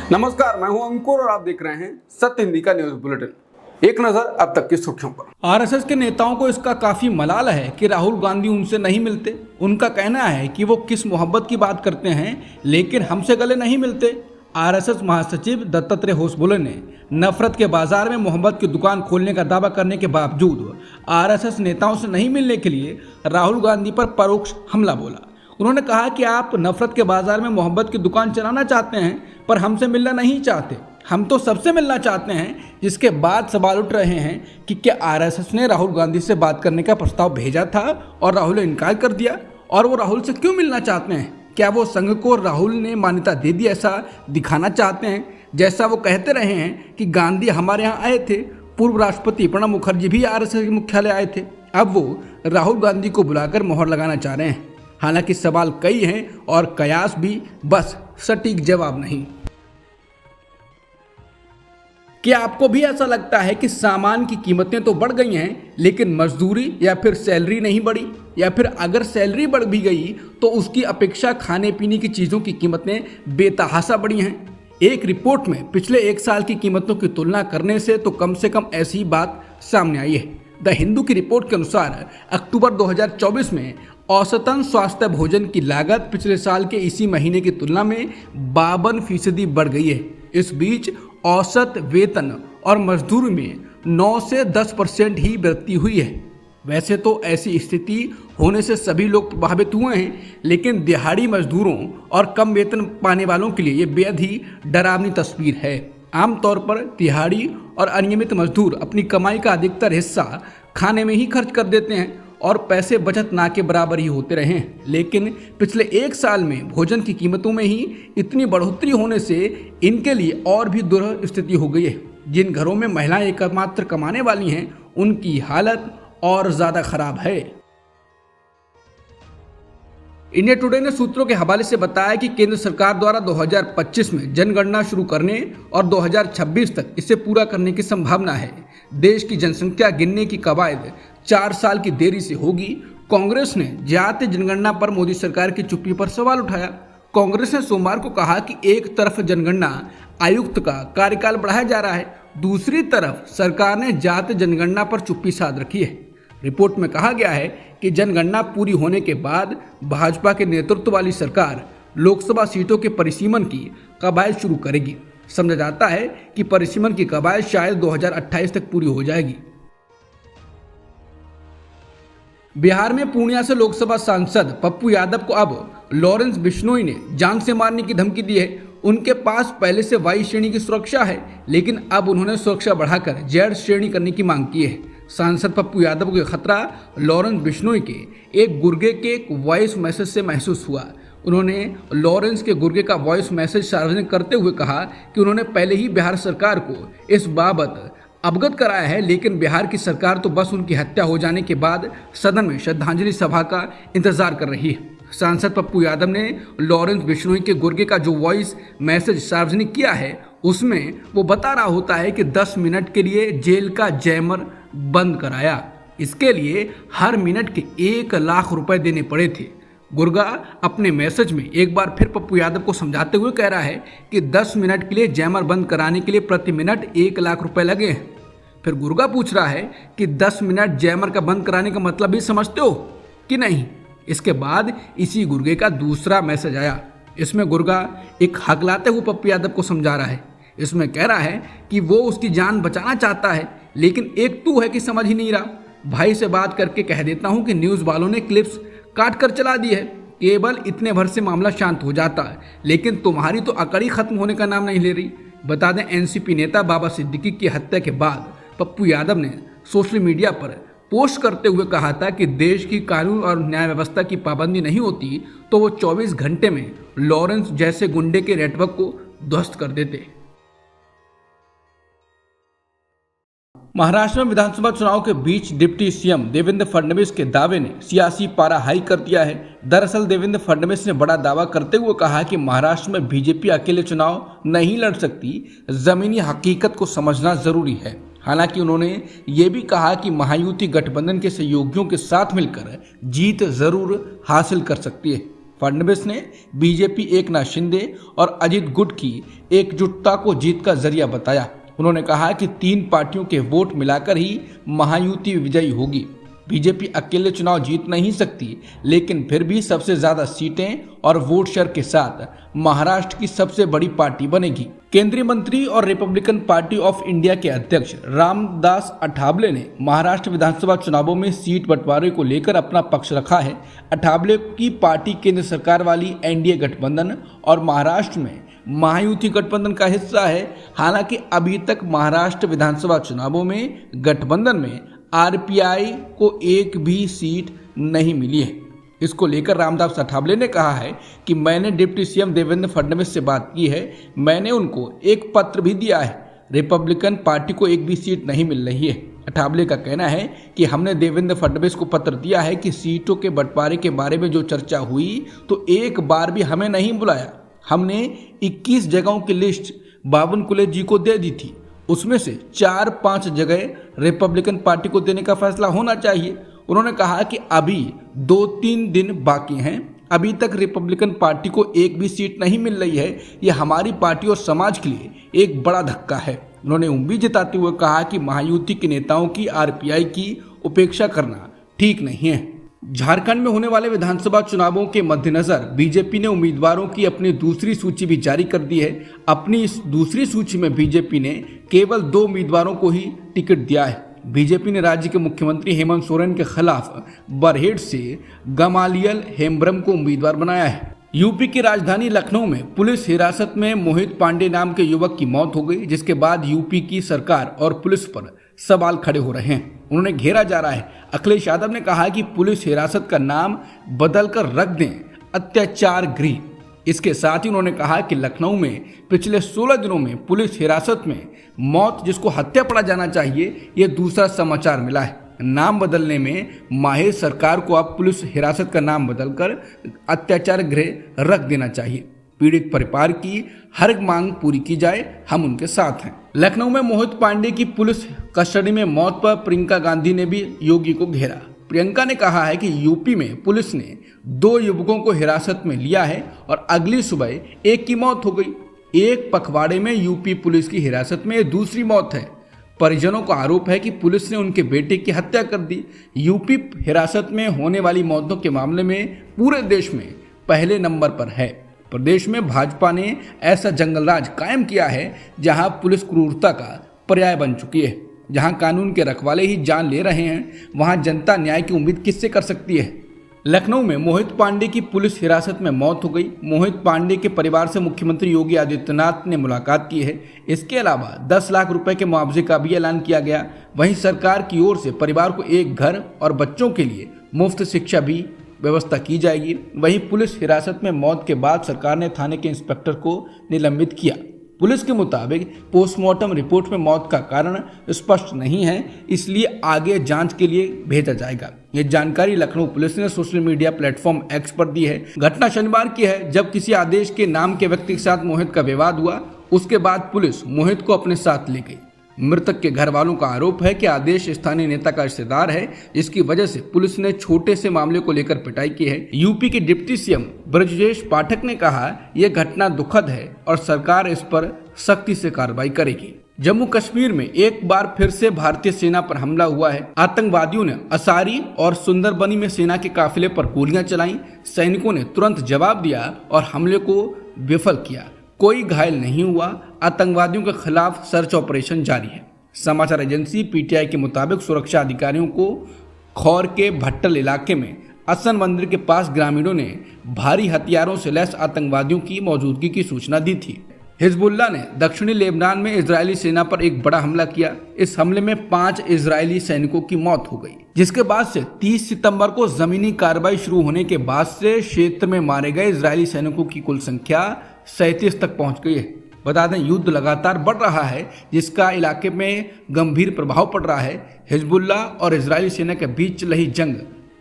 नमस्कार, मैं हूं अंकुर और आप देख रहे हैं सत्य हिंदी का न्यूज बुलेटिन। एक नजर अब तक की सुर्खियों पर। आरएसएस के नेताओं को इसका काफी मलाल है कि राहुल गांधी उनसे नहीं मिलते। उनका कहना है कि वो किस मोहब्बत की बात करते हैं, लेकिन हमसे गले नहीं मिलते। आरएसएस महासचिव दत्तात्रेय होसबोले ने नफरत के बाजार में मोहब्बत की दुकान खोलने का दावा करने के बावजूद आरएसएस नेताओं से नहीं मिलने के लिए राहुल गांधी पर परोक्ष हमला बोला। उन्होंने कहा कि आप नफरत के बाजार में मोहब्बत की दुकान चलाना चाहते हैं, पर हमसे मिलना नहीं चाहते। हम तो सबसे मिलना चाहते हैं। जिसके बाद सवाल उठ रहे हैं कि क्या आरएसएस ने राहुल गांधी से बात करने का प्रस्ताव भेजा था और राहुल ने इनकार कर दिया, और वो राहुल से क्यों मिलना चाहते हैं? क्या वो संघ को राहुल ने मान्यता दे दी ऐसा दिखाना चाहते हैं, जैसा वो कहते रहे हैं कि गांधी हमारे यहाँ आए थे? पूर्व राष्ट्रपति प्रणब मुखर्जी भी आरएसएस के मुख्यालय आए थे। अब वो राहुल गांधी को बुलाकर मोहर लगाना चाह रहे हैं। हालांकि सवाल कई हैं और कयास भी, बस सटीक जवाब नहीं। क्या आपको भी ऐसा लगता है कि सामान की कीमतें तो बढ़ गई हैं, लेकिन मजदूरी या फिर सैलरी नहीं बढ़ी? या फिर अगर सैलरी बढ़ भी गई तो उसकी अपेक्षा खाने पीने की चीज़ों की कीमतें बेतहाशा बढ़ी हैं? एक रिपोर्ट में पिछले एक साल की कीमतों की तुलना करने से कम ऐसी बात सामने आई है। द हिंदू की रिपोर्ट के अनुसार अक्टूबर 2024 में औसतन स्वास्थ्य भोजन की लागत पिछले साल के इसी महीने की तुलना में 52% बढ़ गई है। इस बीच औसत वेतन और मजदूरी में 9 से 10% ही वृद्धि हुई है। वैसे तो ऐसी स्थिति होने से सभी लोग प्रभावित हुए हैं, लेकिन दिहाड़ी मजदूरों और कम वेतन पाने वालों के लिए ये बेहद ही डरावनी तस्वीर है। आमतौर पर दिहाड़ी और अनियमित मजदूर अपनी कमाई का अधिकतर हिस्सा खाने में ही खर्च कर देते हैं और पैसे बचत ना के बराबर ही होते रहे हैं। लेकिन पिछले एक साल में भोजन की कीमतों में ही इतनी बढ़ोतरी होने से इनके लिए और भी दुर्ह स्थिति हो गई है। जिन घरों में महिलाएं एकमात्र कमाने वाली हैं, उनकी हालत और ज़्यादा खराब है। इंडिया टुडे ने सूत्रों के हवाले से बताया कि केंद्र सरकार द्वारा 2025 में जनगणना शुरू करने और 2026 तक इसे पूरा करने की संभावना है। देश की जनसंख्या गिनने की कवायद 4 साल की देरी से होगी। कांग्रेस ने जातीय जनगणना पर मोदी सरकार की चुप्पी पर सवाल उठाया। कांग्रेस ने सोमवार को कहा कि एक तरफ जनगणना आयुक्त का कार्यकाल बढ़ाया जा रहा है, दूसरी तरफ सरकार ने जातीय जनगणना पर चुप्पी साध रखी है। रिपोर्ट में कहा गया है कि जनगणना पूरी होने के बाद भाजपा के नेतृत्व वाली सरकार लोकसभा सीटों के परिसीमन की कवायद शुरू करेगी। समझा जाता है कि परिसीमन की कवायद शायद 2028 तक पूरी हो जाएगी। बिहार में पूर्णिया से लोकसभा सांसद पप्पू यादव को अब लॉरेंस बिश्नोई ने जान से मारने की धमकी दी है। उनके पास पहले से वाई श्रेणी की सुरक्षा है, लेकिन अब उन्होंने सुरक्षा बढ़ाकर जेड श्रेणी करने की मांग की है। सांसद पप्पू यादव को खतरा लॉरेंस बिश्नोई के एक गुर्गे के वॉइस मैसेज से महसूस हुआ। उन्होंने लॉरेंस के गुर्गे का वॉइस मैसेज सार्वजनिक करते हुए कहा कि उन्होंने पहले ही बिहार सरकार को इस बाबत अवगत कराया है, लेकिन बिहार की सरकार तो बस उनकी हत्या हो जाने के बाद सदन में श्रद्धांजलि सभा का इंतजार कर रही है। सांसद पप्पू यादव ने लॉरेंस बिश्नोई के गुर्गे का जो वॉइस मैसेज सार्वजनिक किया है, उसमें वो बता रहा होता है कि 10 मिनट के लिए जेल का जैमर बंद कराया। इसके लिए हर मिनट के 1 लाख रुपए देने पड़े थे। गुर्गा अपने मैसेज में एक बार फिर पप्पू यादव को समझाते हुए कह रहा है कि 10 मिनट के लिए जैमर बंद कराने के लिए प्रति मिनट 1 लाख रुपए लगे हैं। फिर गुर्गा पूछ रहा है कि 10 मिनट जैमर का बंद कराने का मतलब भी समझते हो कि नहीं? इसके बाद इसी गुर्गे का दूसरा मैसेज आया। इसमें गुर्गा एक हकलाते हुए पप्पू यादव को समझा रहा है। इसमें कह रहा है कि वो उसकी जान बचाना चाहता है, लेकिन एक तू है कि समझ ही नहीं रहा। भाई से बात करके कह देता हूँ कि न्यूज़ वालों ने क्लिप्स काट कर चला दी है, केवल इतने भर से मामला शांत हो जाता है, लेकिन तुम्हारी तो अकड़ी खत्म होने का नाम नहीं ले रही। बता दें, एनसीपी नेता बाबा सिद्दीकी की हत्या के बाद पप्पू यादव ने सोशल मीडिया पर पोस्ट करते हुए कहा था कि देश की कानून और न्याय व्यवस्था की पाबंदी नहीं होती तो वो 24 घंटे में लॉरेंस जैसे गुंडे के नेटवर्क को ध्वस्त कर देते। महाराष्ट्र में विधानसभा चुनाव के बीच डिप्टी सीएम देवेंद्र फडणवीस के दावे ने सियासी पारा हाई कर दिया है। दरअसल देवेंद्र फडणवीस ने बड़ा दावा करते हुए कहा कि महाराष्ट्र में बीजेपी अकेले चुनाव नहीं लड़ सकती, जमीनी हकीकत को समझना जरूरी है। हालांकि उन्होंने ये भी कहा कि महायुति गठबंधन के सहयोगियों के साथ मिलकर जीत जरूर हासिल कर सकती है। फडणवीस ने बीजेपी एकनाथ शिंदे और अजित गुट की एकजुटता को जीत का जरिया बताया। उन्होंने कहा कि 3 पार्टियों के वोट मिलाकर ही महायुति विजयी होगी। बीजेपी अकेले चुनाव जीत नहीं सकती, लेकिन फिर भी सबसे ज्यादा सीटें और वोट शेयर के साथ महाराष्ट्र की सबसे बड़ी पार्टी बनेगी। केंद्रीय मंत्री और रिपब्लिकन पार्टी ऑफ इंडिया के अध्यक्ष रामदास अठावले ने महाराष्ट्र विधानसभा चुनावों में सीट बंटवारे को लेकर अपना पक्ष रखा है। अठावले की पार्टी केंद्र सरकार वाली एनडीए गठबंधन और महाराष्ट्र में महायुति गठबंधन का हिस्सा है। हालांकि अभी तक महाराष्ट्र विधानसभा चुनावों में गठबंधन में आरपीआई को एक भी सीट नहीं मिली है। इसको लेकर रामदास अठावले ने कहा है कि मैंने डिप्टी सीएम देवेंद्र फडणवीस से बात की है। मैंने उनको एक पत्र भी दिया है। रिपब्लिकन पार्टी को एक भी सीट नहीं मिल रही है। अठावले का कहना है कि हमने देवेंद्र फडणवीस को पत्र दिया है कि सीटों के बंटवारे के बारे में जो चर्चा हुई तो एक बार भी हमें नहीं बुलाया। हमने 21 जगहों की लिस्ट बावनकुले जी को दे दी थी। उसमें से 4-5 जगह रिपब्लिकन पार्टी को देने का फैसला होना चाहिए। उन्होंने कहा कि अभी 2-3 दिन बाकी हैं। अभी तक रिपब्लिकन पार्टी को एक भी सीट नहीं मिल रही है। यह हमारी पार्टी और समाज के लिए एक बड़ा धक्का है। उन्होंने उम्मीद जताते हुए कहा कि महायुति के नेताओं की आरपीआई की उपेक्षा करना ठीक नहीं है। झारखंड में होने वाले विधानसभा चुनावों के मद्देनजर बीजेपी ने उम्मीदवारों की अपनी दूसरी सूची भी जारी कर दी है। अपनी इस दूसरी सूची में बीजेपी ने केवल 2 उम्मीदवारों को ही टिकट दिया है। बीजेपी ने राज्य के मुख्यमंत्री हेमंत सोरेन के खिलाफ बरहेट से गमालियल हेम्ब्रम को उम्मीदवार बनाया है। यूपी की राजधानी लखनऊ में पुलिस हिरासत में मोहित पांडे नाम के युवक की मौत हो गई, जिसके बाद यूपी की सरकार और पुलिस पर सवाल खड़े हो रहे हैं। उन्होंने घेरा जा रहा है। अखिलेश यादव ने कहा कि पुलिस हिरासत का नाम बदलकर रख दें अत्याचार गृह। इसके साथ ही उन्होंने कहा कि लखनऊ में पिछले 16 दिनों में पुलिस हिरासत में मौत, जिसको हत्या पड़ा जाना चाहिए, यह दूसरा समाचार मिला है। नाम बदलने में माहिर सरकार को अब पुलिस हिरासत का नाम बदलकर अत्याचार गृह रख देना चाहिए। पीड़ित परिवार की हर मांग पूरी की जाए, हम उनके साथ हैं। लखनऊ में मोहित पांडे की पुलिस कस्टडी में मौत पर प्रियंका गांधी ने भी योगी को घेरा। प्रियंका ने कहा है कि यूपी में पुलिस ने 2 युवकों को हिरासत में लिया है और अगली सुबह एक की मौत हो गई। एक पखवाड़े में यूपी पुलिस की हिरासत में दूसरी मौत है। परिजनों का आरोप है कि पुलिस ने उनके बेटे की हत्या कर दी। यूपी हिरासत में होने वाली मौतों के मामले में पूरे देश में पहले नंबर पर है। प्रदेश में भाजपा ने ऐसा जंगलराज कायम किया है जहां पुलिस क्रूरता का पर्याय बन चुकी है। जहां कानून के रखवाले ही जान ले रहे हैं, वहां जनता न्याय की उम्मीद किससे कर सकती है। लखनऊ में मोहित पांडे की पुलिस हिरासत में मौत हो गई। मोहित पांडे के परिवार से मुख्यमंत्री योगी आदित्यनाथ ने मुलाकात की है। इसके अलावा 10 लाख रुपए के मुआवजे का भी ऐलान किया गया। वहीं सरकार की ओर से परिवार को एक घर और बच्चों के लिए मुफ्त शिक्षा भी व्यवस्था की जाएगी। वहीं पुलिस हिरासत में मौत के बाद सरकार ने थाने के इंस्पेक्टर को निलंबित किया। पुलिस के मुताबिक पोस्टमार्टम रिपोर्ट में मौत का कारण स्पष्ट नहीं है, इसलिए आगे जांच के लिए भेजा जाएगा। ये जानकारी लखनऊ पुलिस ने सोशल मीडिया प्लेटफॉर्म एक्स पर दी है। घटना शनिवार की है, जब किसी आदेश के नाम के व्यक्ति के साथ मोहित का विवाद हुआ। उसके बाद पुलिस मोहित को अपने साथ ले गई। मृतक के घर वालों का आरोप है कि आदेश स्थानीय नेता का रिश्तेदार है, जिसकी वजह से पुलिस ने छोटे से मामले को लेकर पिटाई की है। यूपी के डिप्टी सीएम ब्रजेश पाठक ने कहा, यह घटना दुखद है और सरकार इस पर सख्ती से कार्रवाई करेगी। जम्मू कश्मीर में एक बार फिर से भारतीय सेना पर हमला हुआ है। आतंकवादियों ने असारी और सुंदरबनी में सेना के काफिले पर गोलियां चलाई। सैनिकों ने तुरंत जवाब दिया और हमले को विफल किया। कोई घायल नहीं हुआ। आतंकवादियों के खिलाफ सर्च ऑपरेशन जारी है। समाचार एजेंसी पीटीआई के मुताबिक सुरक्षा अधिकारियों को खौर के भट्टल इलाके में असन मंदिर के पास ग्रामीणों ने भारी हथियारों से लैस आतंकवादियों की मौजूदगी की सूचना दी थी। हिजबुल्लाह ने दक्षिणी लेबनान में इजरायली सेना पर एक बड़ा हमला किया। इस हमले में 5 इजरायली सैनिकों की मौत हो गई, जिसके बाद से 30 सितंबर को जमीनी कार्रवाई शुरू होने के बाद से क्षेत्र में मारे गए इजरायली सैनिकों की कुल संख्या 37 तक पहुंच गई है। बता दें, युद्ध लगातार बढ़ रहा है, जिसका इलाके में गंभीर प्रभाव पड़ रहा है। हिजबुल्लाह और इजरायली सेना के बीच चल रही जंग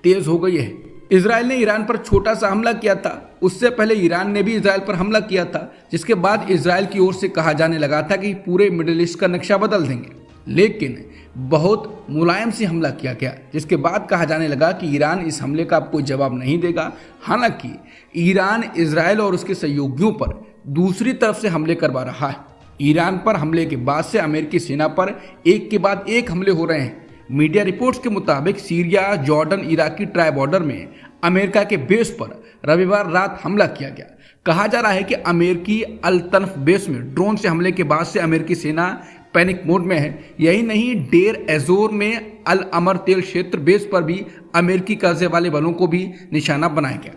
तेज हो गई है। इजराइल ने ईरान पर छोटा सा हमला किया था। उससे पहले ईरान ने भी इजराइल पर हमला किया था, जिसके बाद इजराइल की ओर से कहा जाने लगा था कि पूरे मिडिल ईस्ट का नक्शा बदल देंगे। लेकिन बहुत मुलायम से हमला किया गया, जिसके बाद कहा जाने लगा कि ईरान इस हमले का अब कोई जवाब नहीं देगा। हालांकि ईरान इजराइल और उसके सहयोगियों पर दूसरी तरफ से हमले करवा रहा है। ईरान पर हमले के बाद से अमेरिकी सेना पर एक के बाद एक हमले हो रहे हैं। मीडिया रिपोर्ट्स के मुताबिक Syria, Jordan, Iraqi try border में अमेरिका के बेस पर रविवार रात हमला किया गया। कहा जा रहा है कि अमेरिकी अल तनफ बेस में ड्रोन से हमले के बाद से अमेरिकी सेना पैनिक मोड में है। यही नहीं, डेर एजोर में अल अमर तेल क्षेत्र बेस पर भी अमेरिकी कब्जे वाले बलों को भी निशाना बनाया गया।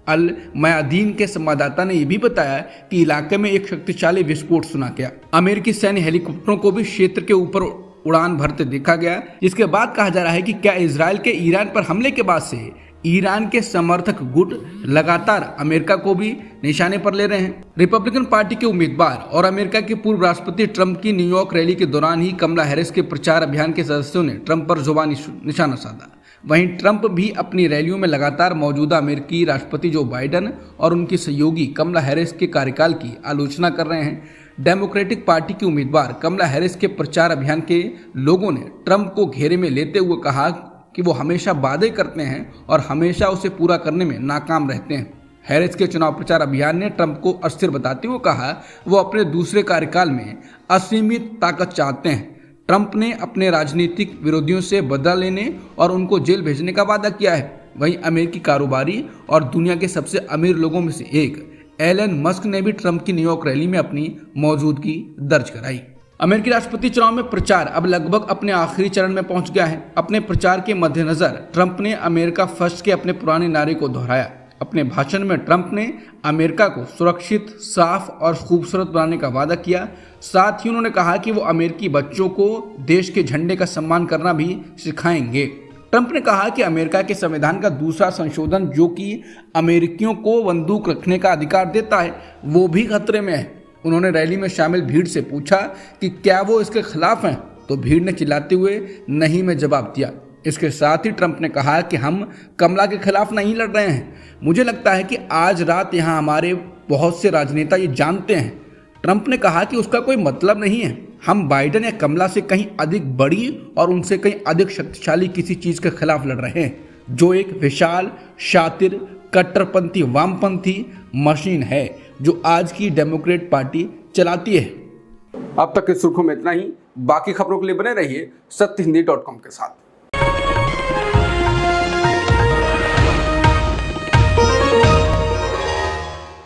अल मयादीन के संवाददाता ने यह भी बताया कि इलाके में एक शक्तिशाली विस्फोट सुना गया। अमेरिकी सैन्य हेलीकॉप्टरों को भी क्षेत्र के ऊपर उड़ान भरते देखा गया, जिसके बाद कहा जा रहा है कि क्या इजराइल के ईरान पर हमले के बाद से ईरान के समर्थक गुट लगातार अमेरिका को भी निशाने पर ले रहे हैं। रिपब्लिकन पार्टी के उम्मीदवार और अमेरिका के पूर्व राष्ट्रपति ट्रंप की न्यूयॉर्क रैली के दौरान ही कमला हैरिस के प्रचार अभियान के सदस्यों ने ट्रंप पर जुबानी निशाना साधा। वहीं ट्रंप भी अपनी रैलियों में लगातार मौजूदा अमेरिकी राष्ट्रपति जो बाइडन और उनकी सहयोगी कमला हैरिस के कार्यकाल की आलोचना कर रहे हैं। डेमोक्रेटिक पार्टी की उम्मीदवार कमला हैरिस के प्रचार अभियान के लोगों ने ट्रंप को घेरे में लेते हुए कहा कि वो हमेशा वादे करते हैं और हमेशा उसे पूरा करने में नाकाम रहते हैं। हैरिस के चुनाव प्रचार अभियान ने ट्रंप को अस्थिर बताते हुए कहा वो अपने दूसरे कार्यकाल में असीमित ताकत चाहते हैं। ट्रंप ने अपने राजनीतिक विरोधियों से बदला लेने और उनको जेल भेजने का वादा किया है। वहीं अमेरिकी कारोबारी और दुनिया के सबसे अमीर लोगों में से एक एलन मस्क ने भी ट्रंप की न्यूयॉर्क रैली में अपनी मौजूदगी दर्ज कराई। अमेरिकी राष्ट्रपति चुनाव में प्रचार अब लगभग अपने आखिरी चरण में पहुंच गया है। अपने प्रचार के मद्देनजर ट्रंप ने अमेरिका फर्स्ट के अपने पुराने नारे को दोहराया। अपने भाषण में ट्रंप ने अमेरिका को सुरक्षित, साफ और खूबसूरत बनाने का वादा किया। साथ ही उन्होंने कहा कि वो अमेरिकी बच्चों को देश के झंडे का सम्मान करना भी सिखाएंगे। ट्रंप ने कहा कि अमेरिका के संविधान का दूसरा संशोधन, जो कि अमेरिकियों को बंदूक रखने का अधिकार देता है, वो भी खतरे में है। उन्होंने रैली में शामिल भीड़ से पूछा कि क्या वो इसके खिलाफ हैं, तो भीड़ ने चिल्लाते हुए नहीं में जवाब दिया। इसके साथ ही ट्रंप ने कहा कि हम कमला के खिलाफ नहीं लड़ रहे हैं। मुझे लगता है कि आज रात यहाँ हमारे बहुत से राजनेता ये जानते हैं। ट्रंप ने कहा कि उसका कोई मतलब नहीं है। हम बाइडन या कमला से कहीं अधिक बड़ी और उनसे कहीं अधिक शक्तिशाली किसी चीज़ के खिलाफ लड़ रहे हैं, जो एक विशाल, शातिर, कट्टरपंथी वामपंथी मशीन है जो आज की डेमोक्रेट पार्टी चलाती है। अब तक की सुर्खियों में इतना ही। बाकी खबरों के लिए बने रहिए सत्यहिंदी.com के साथ।